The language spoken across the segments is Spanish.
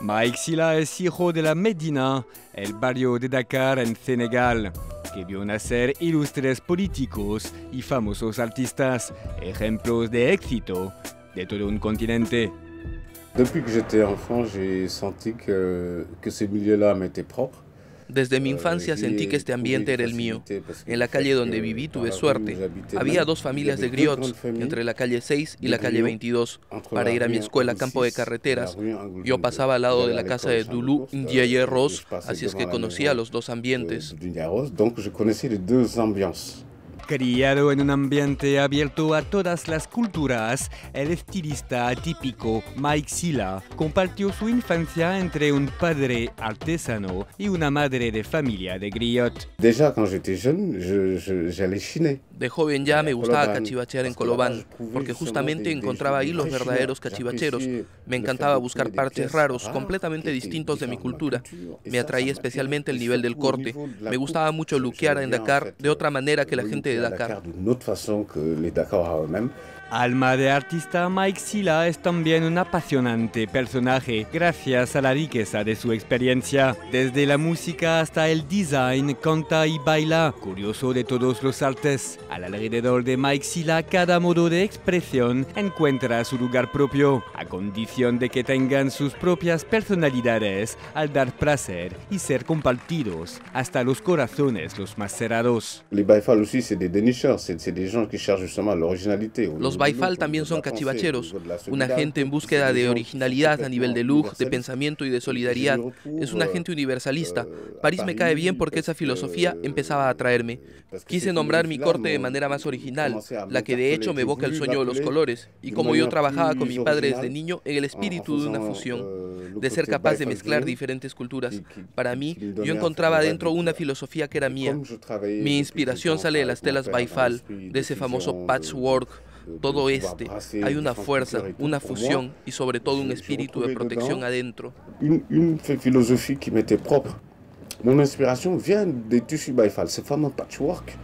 Mike Sylla es hijo de la Medina, el barrio de Dakar en Senegal, que vio nacer ilustres políticos y famosos artistas, ejemplos de éxito de todo un continente. Depuis que j'étais enfant, j'ai senti que ce milieu-là m'était propre. Desde mi infancia sentí que este ambiente era el mío. En la calle donde viví tuve suerte. Había dos familias de griots, entre la calle 6 y la calle 22, para ir a mi escuela Campo de Carreteras. Yo pasaba al lado de la casa de Doulou Ndiaye Rose, así es que conocía los dos ambientes. Criado en un ambiente abierto a todas las culturas, el estilista atípico Mike Sylla compartió su infancia entre un padre artesano y una madre de familia de griot. Déjà, quand j'étais jeune, j'allais chiner. De joven ya me gustaba cachivachear en Colobán, porque justamente encontraba ahí los verdaderos cachivacheros. Me encantaba buscar parches raros, completamente distintos de mi cultura. Me atraía especialmente el nivel del corte. Me gustaba mucho luquear en Dakar de otra manera que la gente de Dakar. Alma de artista, Mike Sylla es también un apasionante personaje gracias a la riqueza de su experiencia. Desde la música hasta el design, canta y baila, curioso de todos los artes. Alrededor de Mike Sylla, cada modo de expresión encuentra su lugar propio, a condición de que tengan sus propias personalidades al dar placer y ser compartidos hasta los corazones los más cerrados. Les Baïfal aussi, c'est des dénicheurs, c'est des gens qui cherchent justement l'originalité. Los Baïfal también son cachivacheros, una gente en búsqueda de originalidad a nivel de look, de pensamiento y de solidaridad. Es una gente universalista. París me cae bien porque esa filosofía empezaba a atraerme. Quise nombrar mi corte de manera más original, la que de hecho me evoca el sueño de los colores, y como yo trabajaba con mi padre desde niño en el espíritu de una fusión, de ser capaz de mezclar diferentes culturas. Para mí, yo encontraba dentro una filosofía que era mía. Mi inspiración sale de las telas Baïfal, de ese famoso patchwork. Todo hay una fuerza, una fusión y sobre todo un espíritu de protección adentro. Une philosophie qui m'était propre. Mon inspiration vient des tissus Baïfal, ce fameux patchwork.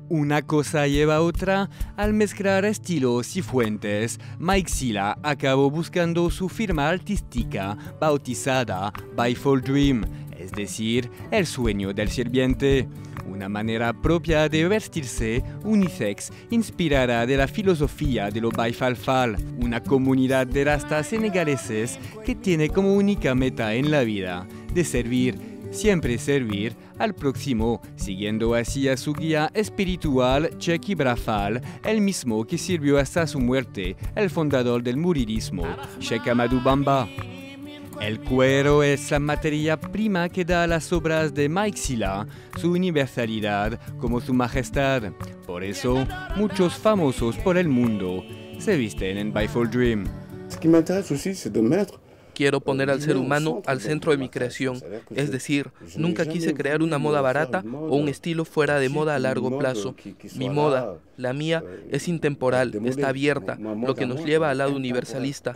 Una cosa lleva a otra. Al mezclar estilos y fuentes, Mike Sylla acabó buscando su firma artística bautizada Baïfal Dream, es decir, el sueño del sirviente. Una manera propia de vestirse, unisex, inspirada de la filosofía de los Baïfal Fall, una comunidad de rastas senegaleses que tiene como única meta en la vida de servir, siempre servir al próximo, siguiendo así a su guía espiritual Cheikh Ibra Fall, el mismo que sirvió hasta su muerte, el fundador del murirismo, Cheikh Ahmadou Bamba. El cuero es la materia prima que da a las obras de Mike Sylla su universalidad como su majestad. Por eso, muchos famosos por el mundo se visten en Baïfal Dream. Ce qui m'intéresse aussi, c'est de mettre. Quiero poner al ser humano al centro de mi creación, es decir, nunca quise crear una moda barata o un estilo fuera de moda a largo plazo. Mi moda, la mía, es intemporal, está abierta, lo que nos lleva al lado universalista.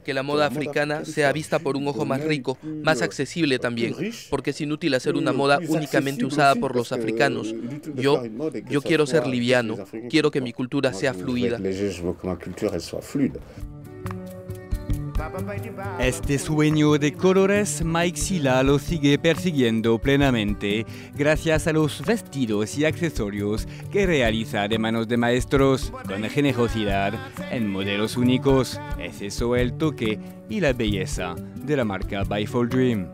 Que la moda africana sea vista por un ojo más rico, más accesible también, porque es inútil hacer una moda únicamente usada por los africanos. Yo quiero ser liviano, quiero que mi cultura sea fluida. Este sueño de colores Mike Sylla lo sigue persiguiendo plenamente gracias a los vestidos y accesorios que realiza de manos de maestros con generosidad en modelos únicos. Es eso el toque y la belleza de la marca Baïfal Dream.